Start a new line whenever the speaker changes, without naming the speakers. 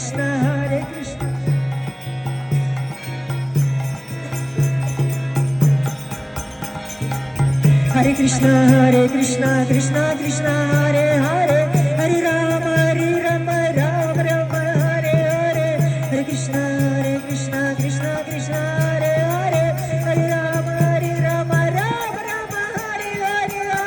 Krishna, Hare Krishna. Hare Krishna, Hare Krishna, Krishna Krishna, Hare Hare, Hare Rama, Rama Rama, Hare Hare, Hare Krishna, Krishna Krishna,